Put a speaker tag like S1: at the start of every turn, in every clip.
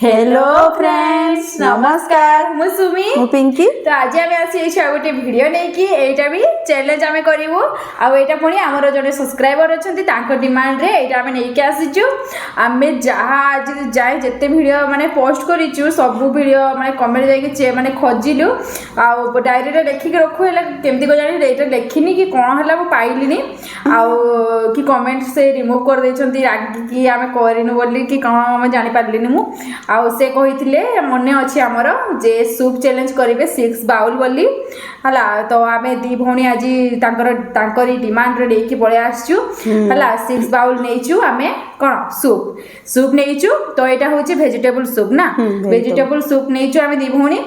S1: Hello friends नमस्कार मु सुमी
S2: मु पिंकी
S1: तो आज आम आसी गोटे भिडियो नहीं कि एटा भी चैलेंज आम करूँ आईटा पुणी आमर जड़े सब्सक्राइबर अच्छा डिमांड रे एटा आम नहीं आसीचु आम जहाँ आज जाए जिते भिडियो माने पोस्ट करूँ सब भिडियो माने कमेंट जाकि माने खोजिलु आउ डायरी लिखिक रखु है केमती को जानी ये लिखिनी कि कौन है मुझे पाइलिनी आउ कि कमेंट से रिमूव कर देछंती रागिकी आम करिनु बोली कि कौन आम जानी पारलिनी मु आउ से कही मने अच्छी आमर जे सूप चैलेंज करेंगे 6 बाउल बोली हला तो आम दी भौणी आज तांकरी डिमांड रे लेके पळे आछू हला 6 बाउल नेचु आमे कोन सूप नेचु तो एटा होची वेजिटेबल सूप ना वेजिटेबल सूप नेचु आमे दी भौणी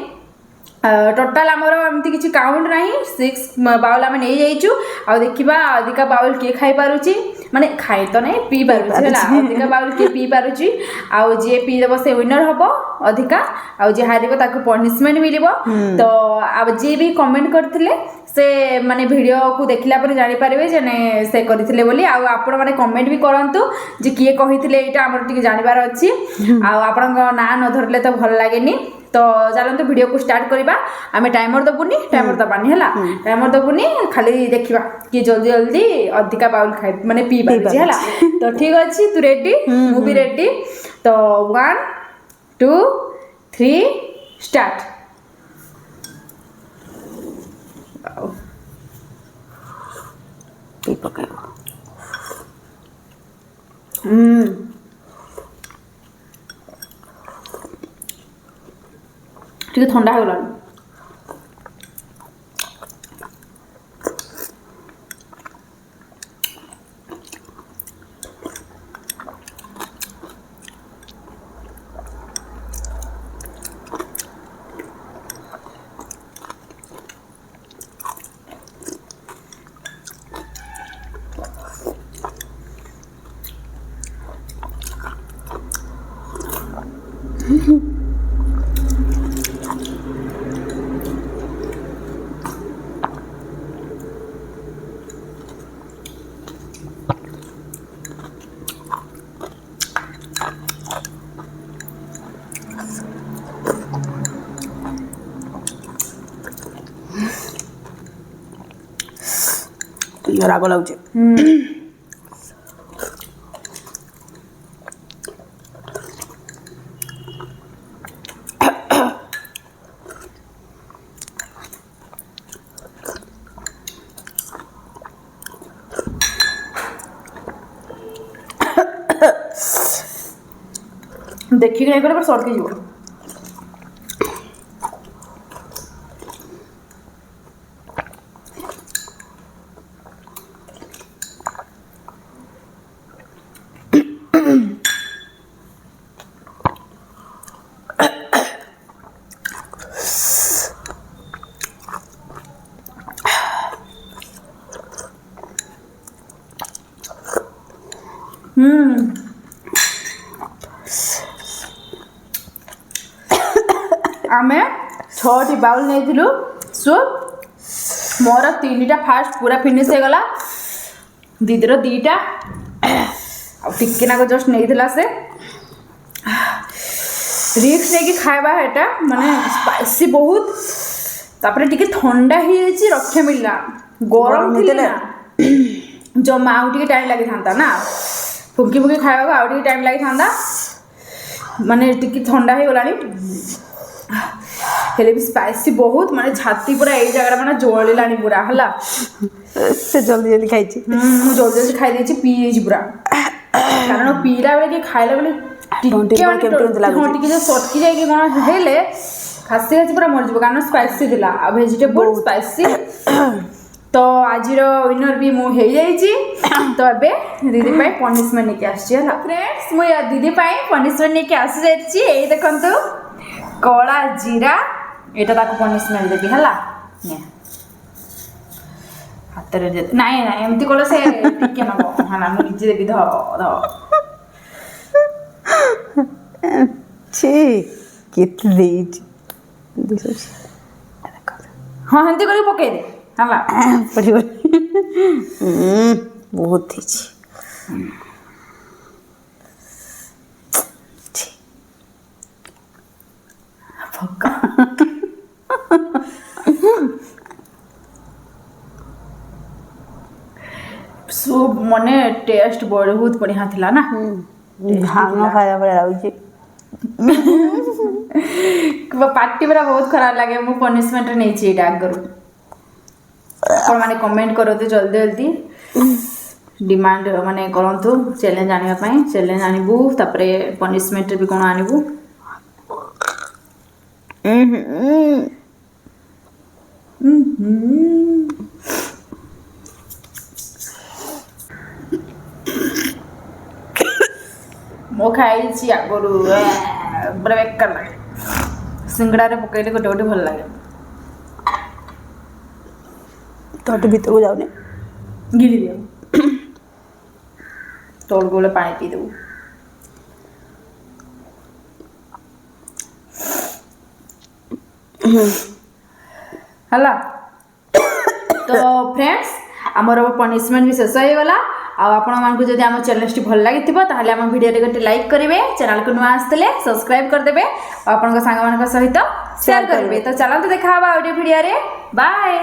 S1: टोटाल आमर एमती किसी काउंट ना 6 बाउल आम नहीं जाइचु आ देखा अधिका बाउल किए खाई पारुची माने खाए तो नहीं पी पारुची अधिका बाउल किए पी पारुची आउ जे पी देबो से विनर हबो अधिका आउ जे हारिबो ताको पनिशमेंट मिलिबो तो अब जे भी कमेंट करथिले से माने वीडियो को देखला पर जानि पारिबे जे ने से करथिले बोली आ आपण माने कमेंट भी करंतु जे किए कहिथिले एटा हमर टिके जानिबार अछि आ आपण ना न धरले तो भल लागेनी तो चलते वीडियो को स्टार्ट करवा आम टाइमर दबुनी टाइमर दबानी है टाइमर दबुनी खाली देखा कि जल्दी जल्दी अधिका बाउल खाई माने पी पारुची है तो ठीक अच्छे तू रेडी मु भी रेडी तो 1 2 3 स्टार्ट
S2: पी पकाइबो
S1: टिके ठंडा हो गलानी
S2: राग लाଗୁଛି
S1: देखिक नहीं करे सड़क जीव आमे 6 बाउल नहीं सूप मोर 3टा फास्ट पूरा फिनिश हो गला दीदीर 2टा टिकेना जस्ट नहीं से रिक्स नहीं कि खावा है माने स्पाइसी बहुत तापर टिके ठंडा ही रक्षा मिलला गरम थी ना जमा आउ टिके टाइम लगी था ना फुंकी फुंकी खावा आउ टिके टाइम लगी था माने टिके ठंडा हो गलानी हेले भी स्पाइसी बहुत माने छाती पूरा ए जगह माने जळिलानी पूरा हला
S2: से जल्दी जल्दी खाई छी
S1: मु जल्दी जल्दी खाई देछि पी छी पूरा कारण पीला बेले के खाइला बेले टिके जो सटकी जाय के कोन हेले खासी खासी पूरा मर जबो कारण स्पाइसी दिला आ वेजिटेबल स्पाइसी तो आज विनर भी मु हे जाई छी तो अबे दीदी पाई पनिशमेंट लेके आछि हला फ्रेंड्स मु या दीदी पाई पनिशमेंट लेके आसी जाई छी ए देखंतु कला जीरा एटा ताको पनिशमेंट देबी हला ने हाथ रे नहीं नहीं एमती कोला से टिके नबो हला मु निजे देबी ध
S2: छी कित देज दिस
S1: हां हंती करी पके दे हला
S2: पड़ी बहुत ही
S1: सब मने टेस्ट बहुत बढ़िया थिला ना
S2: भांग खाया भଳିଆ ଲାଗୁଛି।
S1: पार्टी पूरा बहुत खराब लगे मु पनिशमेंट नहीं छी एटा आगरु और माने कमेंट करो तो जल्दी जल्दी डिमांड माने करंतु चैलेंज आनिया पई चैलेंज आनिबु तापरे पनिशमेंट भी कोन आनिबु मो खाई छी आगरु बड़ा बेकार लगे सिंगड़ा रे पकैले गोटे गोटे भल लगे
S2: ତୋଟ ଭିତରକୁ ଯାଉନି।
S1: गिरी दियो तोड़ गोले पानी पी देबू हला तो फ्रेंड्स आमर पनिशमेंट भी शेष हो गला आपण मानकु जदि आम चैलेंज भल लागिथिबो ताहले आम वीडियो रे गोटे लाइक करिवे चैनल को नुआ आस्तले सब्सक्राइब कर देबे आपण सांग मान सहित शेयर करिवे तो चलंत देखा वीडियो रे बाय।